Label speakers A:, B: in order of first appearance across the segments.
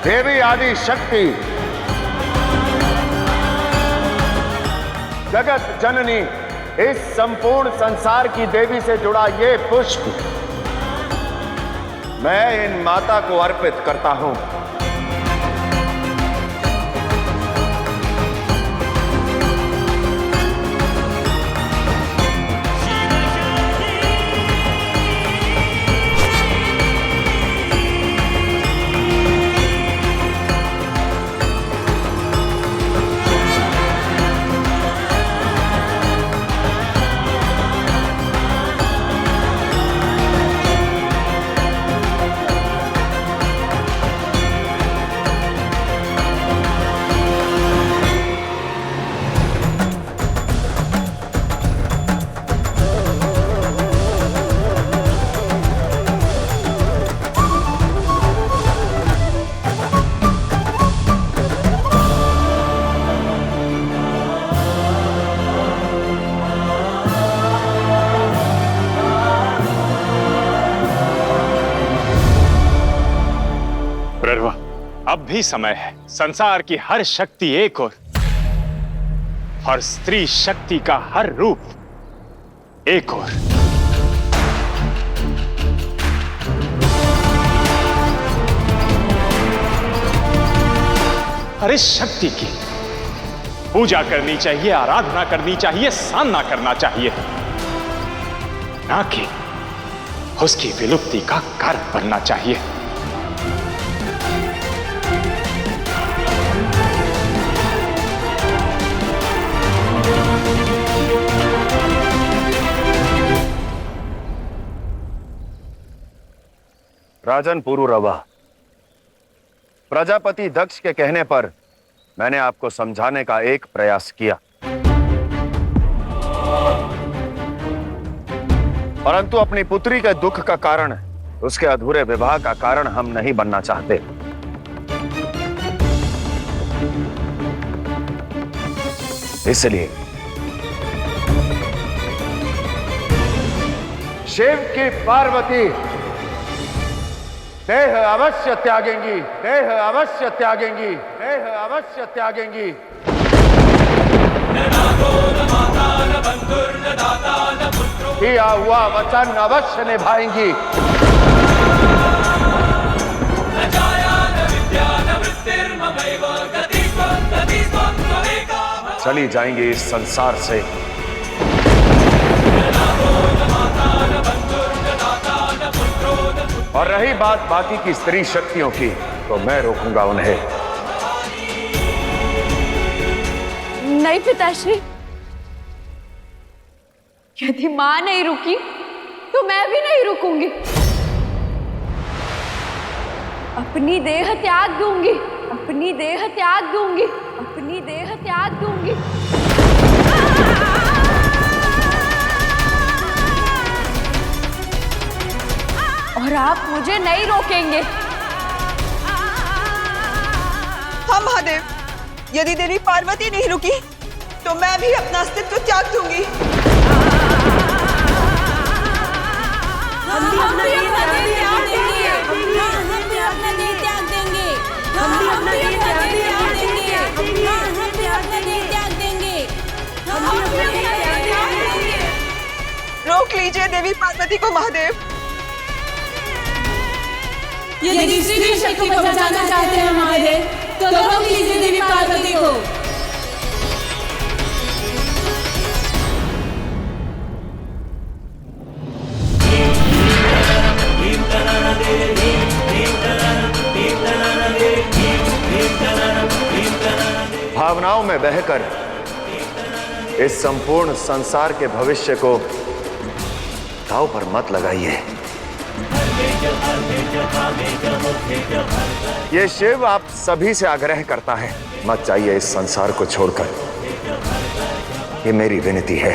A: देवी आदि शक्ति, जगत जननी, इस संपूर्ण संसार की देवी से जुड़ा ये पुष्प मैं इन माता को अर्पित करता हूं।
B: अब भी समय है। संसार की हर शक्ति एक और स्त्री शक्ति का हर रूप एक और। और इस शक्ति की पूजा करनी चाहिए, आराधना करनी चाहिए, साधना करना चाहिए, ना कि उसकी विलुप्ति का कारण बनना चाहिए।
A: राजन पुरुरवा, प्रजापति दक्ष के कहने पर मैंने आपको समझाने का एक प्रयास किया, परंतु अपनी पुत्री के दुख का कारण, उसके अधूरे विवाह का कारण हम नहीं बनना चाहते। इसलिए शिव की पार्वती देह अवश्य त्यागेंगी, देह अवश्य त्यागेंगी, देह अवश्य त्यागेंगी। किया हुआ वचन अवश्य निभाएंगी। चली जाएंगी इस संसार से। और रही बात बाकी की स्त्री शक्तियों की, तो मैं रोकूंगा उन्हें।
C: नहीं पिताश्री, यदि मां नहीं रुकी तो मैं भी नहीं रुकूंगी। अपनी देह त्याग दूंगी, अपनी देह त्याग दूंगी, अपनी देह त्याग दूंगी। और आप मुझे नहीं रोकेंगे।
D: हाँ महादेव, यदि देवी पार्वती नहीं रुकी तो मैं भी अपना अस्तित्व त्याग दूंगी।
C: हम भी अपना देह त्याग देंगे। हम भी अपना देह त्याग देंगे। हम भी अपना देह त्याग देंगे। हम भी अपना देह त्याग देंगे। हम भी अपना देह त्याग देंगे।
D: रोक लीजिए देवी पार्वती को महादेव।
E: यदि स्त्री शक्ति को बचाना चाहते हैं महादेव, तो रोक लीजिए देवी पार्वती को।
A: भावनाओं में बहकर इस संपूर्ण संसार के भविष्य को दांव पर मत लगाइए। ये शिव आप सभी से आग्रह करता है, मत जाइए इस संसार को छोड़कर। ये मेरी विनती है।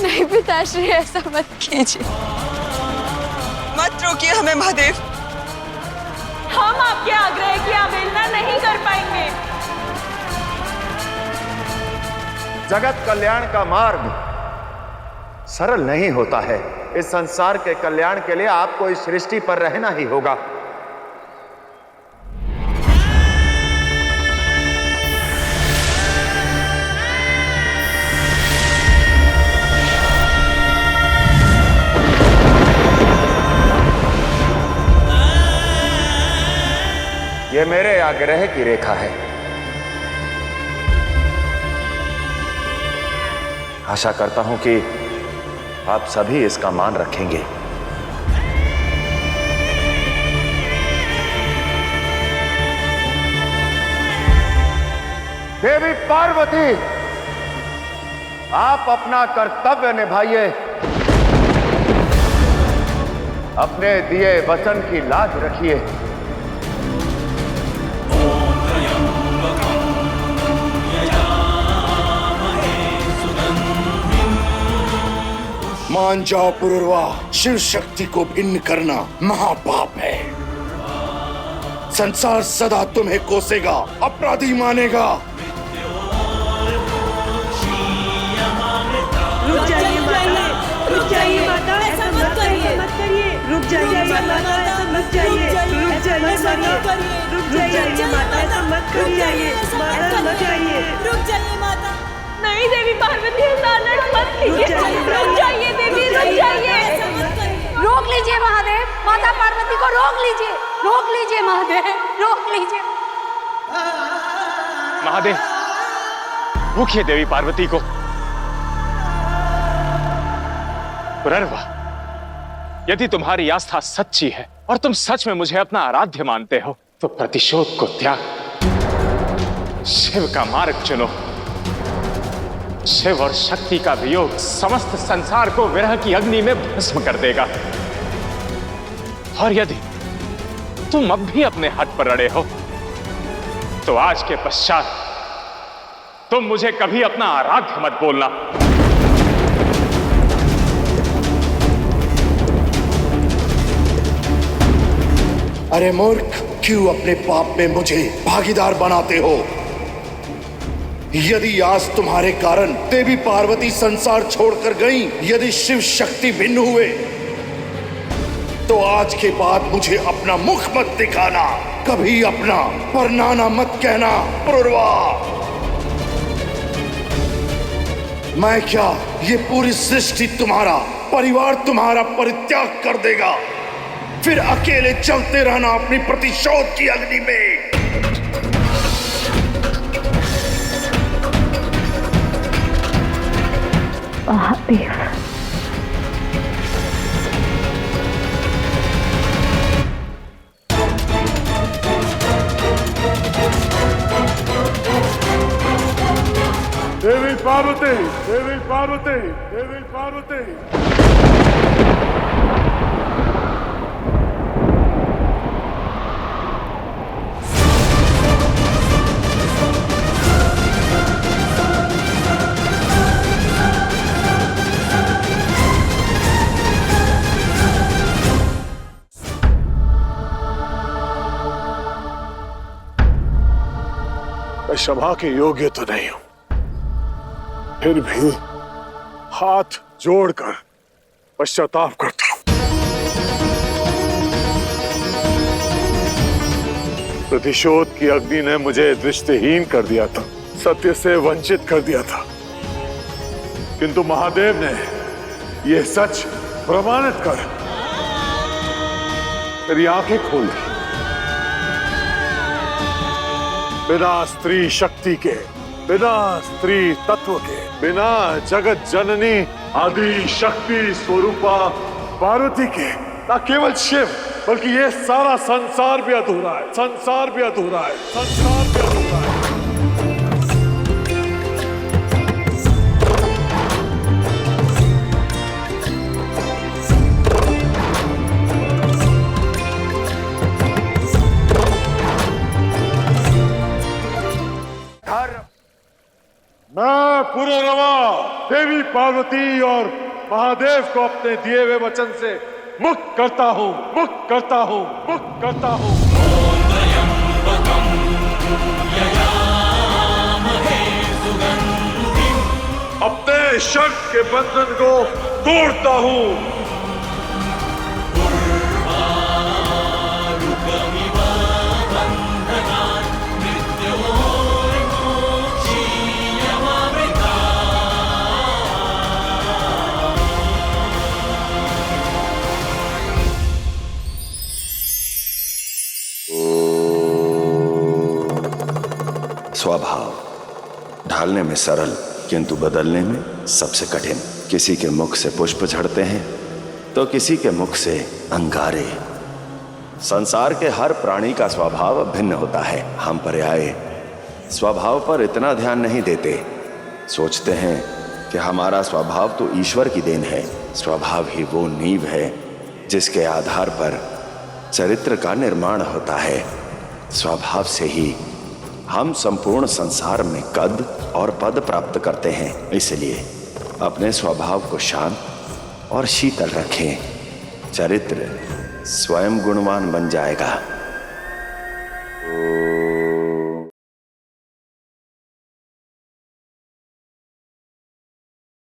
C: नहीं पिताश्री, ऐसा मत कीजिए।
D: मत रोकिए हमें महादेव।
C: हम आपके आग्रह की अवहेलना नहीं कर पाएंगे।
A: जगत कल्याण का मार्ग सरल नहीं होता है। इस संसार के कल्याण के लिए आपको इस सृष्टि पर रहना ही होगा। यह मेरे आग्रह की रेखा है। आशा करता हूं कि आप सभी इसका मान रखेंगे। देवी पार्वती, आप अपना कर्तव्य निभाइए। अपने दिए वचन की लाज रखिए।
F: मान जाओ पुरुरवा, शिव शक्ति को भिन्न करना महापाप है। संसार सदा तुम्हें कोसेगा, अपराधी मानेगा।
E: रुक जाइए माता, रुक जाइए माता, ऐसा मत करिए, मत करिए। रुक जाइए माता, रुक जाइए, रुक जाइए माता, रुक जाइए माता, ऐसा मत करिए, माता मत जाइए,
C: रुक जाइए माता।
E: नहीं देवी पार्वती, मत कीजिए, रुक जाइए देवी, रुक जाइए।
G: रोक लीजिए महादेव, माता पार्वती को रोक लीजिए, रोक लीजिए महादेव, रोक लीजिए।
B: महादेव, रोकिए देवी पार्वती को। पुरर्वा, यदि तुम्हारी आस्था सच्ची है और तुम सच में मुझे अपना आराध्य मानते हो, तो प्रतिशोध को त्याग शिव का मार्ग चुनो। शिव और शक्ति का वियोग समस्त संसार को विरह की अग्नि में भस्म कर देगा। और यदि तुम अब भी अपने हट पर अड़े हो, तो आज के पश्चात तुम मुझे कभी अपना आराध्य मत बोलना।
F: अरे मूर्ख, क्यों अपने पाप में मुझे भागीदार बनाते हो? यदि आज तुम्हारे कारण देवी पार्वती संसार छोड़कर गई, यदि शिव शक्ति भिन्न हुए, तो आज के बाद मुझे अपना मुख मत दिखाना, कभी अपना परनाना मत कहना पुरुरवा। मैं क्या, ये पूरी सृष्टि तुम्हारा, परिवार तुम्हारा परित्याग कर देगा, फिर अकेले चलते रहना अपनी प्रतिशोध की अग्नि में।
G: महादेव,
F: देवी पार्वती, देवी पार्वती, देवी पार्वती।
H: क्षमा के योग्य तो नहीं हूं, फिर भी हाथ जोड़कर पश्चाताप करता हूं। प्रतिशोध की अग्नि ने मुझे दृष्टिहीन कर दिया था, सत्य से वंचित कर दिया था, किंतु महादेव ने यह सच प्रमाणित कर मेरी आंखें खोल दी। बिना स्त्री शक्ति के, बिना स्त्री तत्व के, बिना जगत जननी आदि शक्ति स्वरूपा पार्वती के, न केवल शिव बल्कि ये सारा संसार भी अधूरा है, संसार भी अधूरा है, संसार भी अधूरा है। मैं पुरुरवा देवी पार्वती और महादेव को अपने दिए हुए वचन से मुक्त करता हूं, मुक्त करता हूं, मुक्त करता हूं। अपने मैं शक के बंधन को तोड़ता हूं।
A: स्वभाव ढालने में सरल किंतु बदलने में सबसे कठिन। किसी के मुख से पुष्प झड़ते हैं तो किसी के मुख से अंगारे। संसार के हर प्राणी का स्वभाव भिन्न होता है। हम पर्याय स्वभाव पर इतना ध्यान नहीं देते। सोचते हैं कि हमारा स्वभाव तो ईश्वर की देन है। स्वभाव ही वो नींव है जिसके आधार पर चरित्र का निर्माण होता है। स्वभाव से ही हम संपूर्ण संसार में कद और पद प्राप्त करते हैं। इसलिए अपने स्वभाव को शांत और शीतल रखें। चरित्र स्वयं गुणवान बन जाएगा।